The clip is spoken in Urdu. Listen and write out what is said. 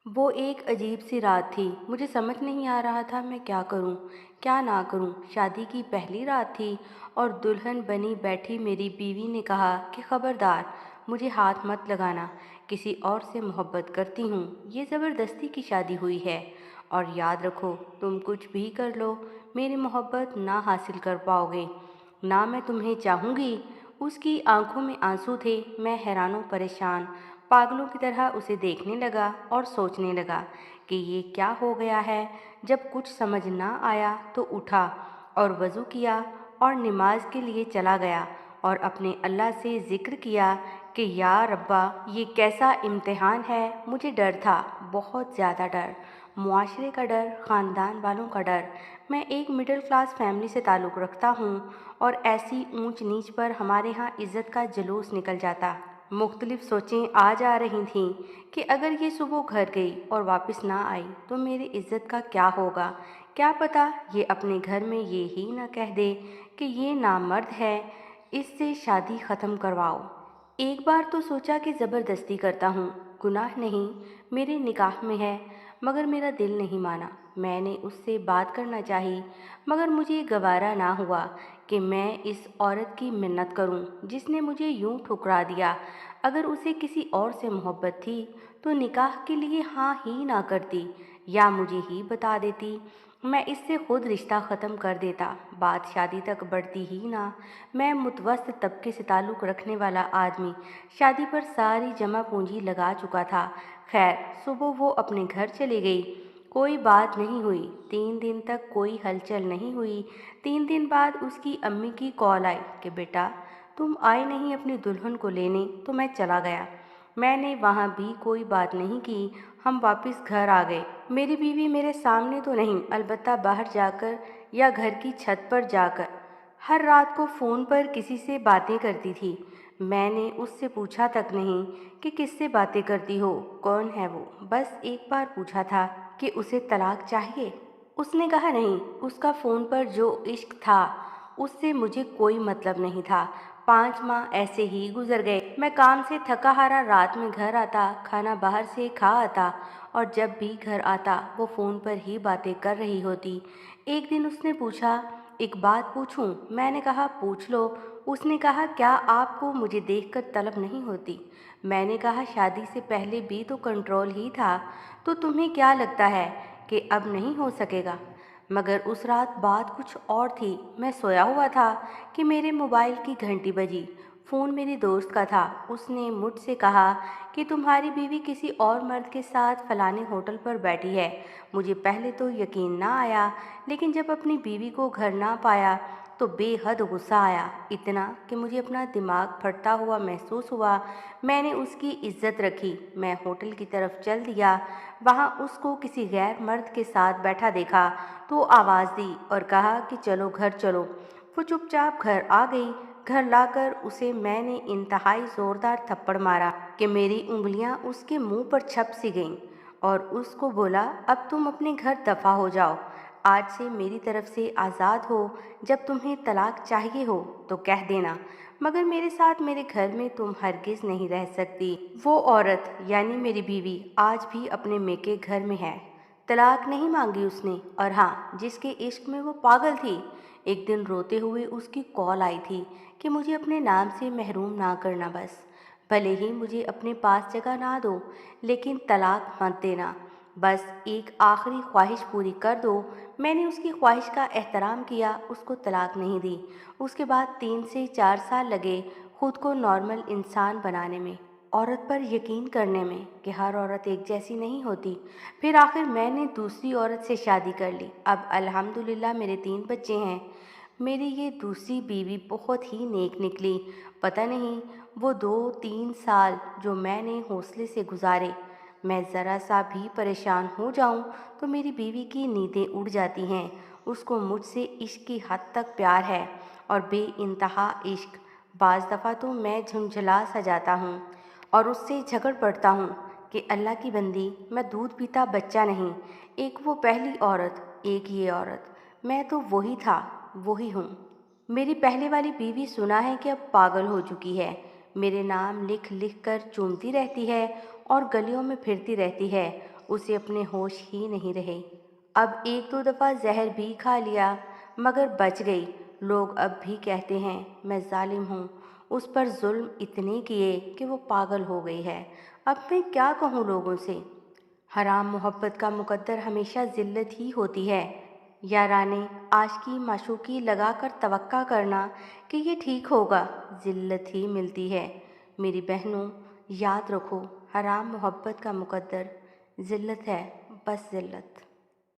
وہ ایک عجیب سی رات تھی۔ مجھے سمجھ نہیں آ رہا تھا میں کیا کروں، کیا نہ کروں۔ شادی کی پہلی رات تھی اور دلہن بنی بیٹھی میری بیوی نے کہا کہ خبردار، مجھے ہاتھ مت لگانا، کسی اور سے محبت کرتی ہوں، یہ زبردستی کی شادی ہوئی ہے، اور یاد رکھو تم کچھ بھی کر لو میری محبت نہ حاصل کر پاؤ گے، نہ میں تمہیں چاہوں گی۔ اس کی آنکھوں میں آنسو تھے۔ میں حیران و پریشان پاگلوں کی طرح اسے دیکھنے لگا اور سوچنے لگا کہ یہ کیا ہو گیا ہے۔ جب کچھ سمجھ نہ آیا تو اٹھا اور وضو کیا اور نماز کے لیے چلا گیا اور اپنے اللہ سے ذکر کیا کہ یا ربا، یہ کیسا امتحان ہے۔ مجھے ڈر تھا، بہت زیادہ ڈر، معاشرے کا ڈر، خاندان والوں کا ڈر۔ میں ایک مڈل کلاس فیملی سے تعلق رکھتا ہوں اور ایسی اونچ نیچ پر ہمارے ہاں عزت کا جلوس نکل جاتا۔ مختلف سوچیں آ جا رہی تھیں کہ اگر یہ صبح گھر گئی اور واپس نہ آئی تو میری عزت کا کیا ہوگا۔ کیا پتہ یہ اپنے گھر میں یہ ہی نہ کہہ دے کہ یہ نامرد ہے، اس سے شادی ختم کرواؤ۔ ایک بار تو سوچا کہ زبردستی کرتا ہوں، گناہ نہیں، میرے نکاح میں ہے، مگر میرا دل نہیں مانا۔ میں نے اس سے بات کرنا چاہی، مگر مجھے گوارا نہ ہوا کہ میں اس عورت کی منت کروں جس نے مجھے یوں ٹھکرا دیا۔ اگر اسے کسی اور سے محبت تھی تو نکاح کے لیے ہاں ہی نہ کرتی، یا مجھے ہی بتا دیتی، میں اس سے خود رشتہ ختم کر دیتا، بات شادی تک بڑھتی ہی نہ۔ میں متوسط طبقے سے تعلق رکھنے والا آدمی شادی پر ساری جمع پونجی لگا چکا تھا۔ خیر، صبح وہ اپنے گھر چلی گئی، کوئی بات نہیں ہوئی، 3 دن تک کوئی ہلچل نہیں ہوئی۔ 3 دن بعد اس کی امی کی کال آئی کہ بیٹا تم آئے نہیں اپنی دلہن کو لینے، تو میں چلا گیا۔ میں نے وہاں بھی کوئی بات نہیں کی، ہم واپس گھر آ گئے۔ میری بیوی میرے سامنے تو نہیں، البتہ باہر جا کر یا گھر کی چھت پر جا کر ہر رات کو فون پر کسی سے باتیں کرتی تھی۔ میں نے اس سے پوچھا تک نہیں کہ کس سے باتیں کرتی ہو، کون ہے وہ، بس ایک بار پوچھا تھا کہ اسے طلاق چاہیے۔ اس نے کہا نہیں، اس کا فون پر جو عشق تھا اس سے مجھے کوئی مطلب نہیں تھا۔ 5 ماہ ایسے ہی گزر گئے۔ میں کام سے تھکا ہارا رات میں گھر آتا، کھانا باہر سے کھا آتا، اور جب بھی گھر آتا وہ فون پر ہی باتیں کر رہی ہوتی۔ ایک دن اس نے پوچھا ایک بات پوچھوں؟ میں نے کہا پوچھ لو۔ اس نے کہا کیا آپ کو مجھے دیکھ کر طلب نہیں ہوتی؟ میں نے کہا شادی سے پہلے بھی تو کنٹرول ہی تھا، تو تمہیں کیا لگتا ہے کہ اب نہیں ہو سکے گا؟ مگر اس رات بات کچھ اور تھی۔ میں سویا ہوا تھا کہ میرے موبائل کی گھنٹی بجی۔ فون میری دوست کا تھا۔ اس نے مجھ سے کہا کہ تمہاری بیوی کسی اور مرد کے ساتھ فلانے ہوٹل پر بیٹھی ہے۔ مجھے پہلے تو یقین نہ آیا، لیکن جب اپنی بیوی کو گھر نہ پایا تو بے حد غصہ آیا، اتنا کہ مجھے اپنا دماغ پھٹتا ہوا محسوس ہوا۔ میں نے اس کی عزت رکھی، میں ہوٹل کی طرف چل دیا۔ وہاں اس کو کسی غیر مرد کے ساتھ بیٹھا دیکھا تو آواز دی اور کہا کہ چلو گھر چلو۔ وہ چپ چاپ گھر آ گئی۔ گھر لا کر اسے میں نے انتہائی زوردار تھپڑ مارا کہ میری انگلیاں اس کے منہ پر چھپ سی گئیں، اور اس کو بولا اب تم اپنے گھر دفع ہو جاؤ، آج سے میری طرف سے آزاد ہو، جب تمہیں طلاق چاہیے ہو تو کہہ دینا، مگر میرے ساتھ میرے گھر میں تم ہرگز نہیں رہ سکتی۔ وہ عورت یعنی میری بیوی آج بھی اپنے میکے گھر میں ہے۔ طلاق نہیں مانگی اس نے، اور ہاں جس کے عشق میں وہ پاگل تھی۔ ایک دن روتے ہوئے اس کی کال آئی تھی کہ مجھے اپنے نام سے محروم نہ کرنا، بس بھلے ہی مجھے اپنے پاس جگہ نہ دو لیکن طلاق مت دینا، بس ایک آخری خواہش پوری کر دو۔ میں نے اس کی خواہش کا احترام کیا، اس کو طلاق نہیں دی۔ اس کے بعد 3 سے 4 سال لگے خود کو نارمل انسان بنانے میں، عورت پر یقین کرنے میں کہ ہر عورت ایک جیسی نہیں ہوتی۔ پھر آخر میں نے دوسری عورت سے شادی کر لی۔ اب الحمدللہ میرے 3 بچے ہیں۔ میری یہ دوسری بیوی بہت ہی نیک نکلی۔ پتہ نہیں وہ 2-3 سال جو میں نے حوصلے سے گزارے، میں ذرا سا بھی پریشان ہو جاؤں تو میری بیوی کی نیندیں اڑ جاتی ہیں۔ اس کو مجھ سے عشق کی حد تک پیار ہے، اور بے انتہا عشق۔ بعض دفعہ تو میں جھنجھلا سا جاتا ہوں اور اس سے جھگڑ پڑتا ہوں کہ اللہ کی بندی، میں دودھ پیتا بچہ نہیں، ایک وہ پہلی عورت، ایک یہ عورت، میں تو وہی تھا، وہی ہوں۔ میری پہلے والی بیوی سنا ہے کہ اب پاگل ہو چکی ہے، میرے نام لکھ لکھ کر چومتی رہتی ہے اور گلیوں میں پھرتی رہتی ہے، اسے اپنے ہوش ہی نہیں رہے۔ اب ایک دو دفعہ زہر بھی کھا لیا مگر بچ گئی۔ لوگ اب بھی کہتے ہیں میں ظالم ہوں، اس پر ظلم اتنے کیے کہ وہ پاگل ہو گئی ہے۔ اب میں کیا کہوں لوگوں سے؟ حرام محبت کا مقدر ہمیشہ ذلت ہی ہوتی ہے۔ یارانے عاشقی معشوقی لگا کر توقع کرنا کہ یہ ٹھیک ہوگا، ذلت ہی ملتی ہے۔ میری بہنوں، یاد رکھو، حرام محبت کا مقدر ذلت ہے، بس ذلت۔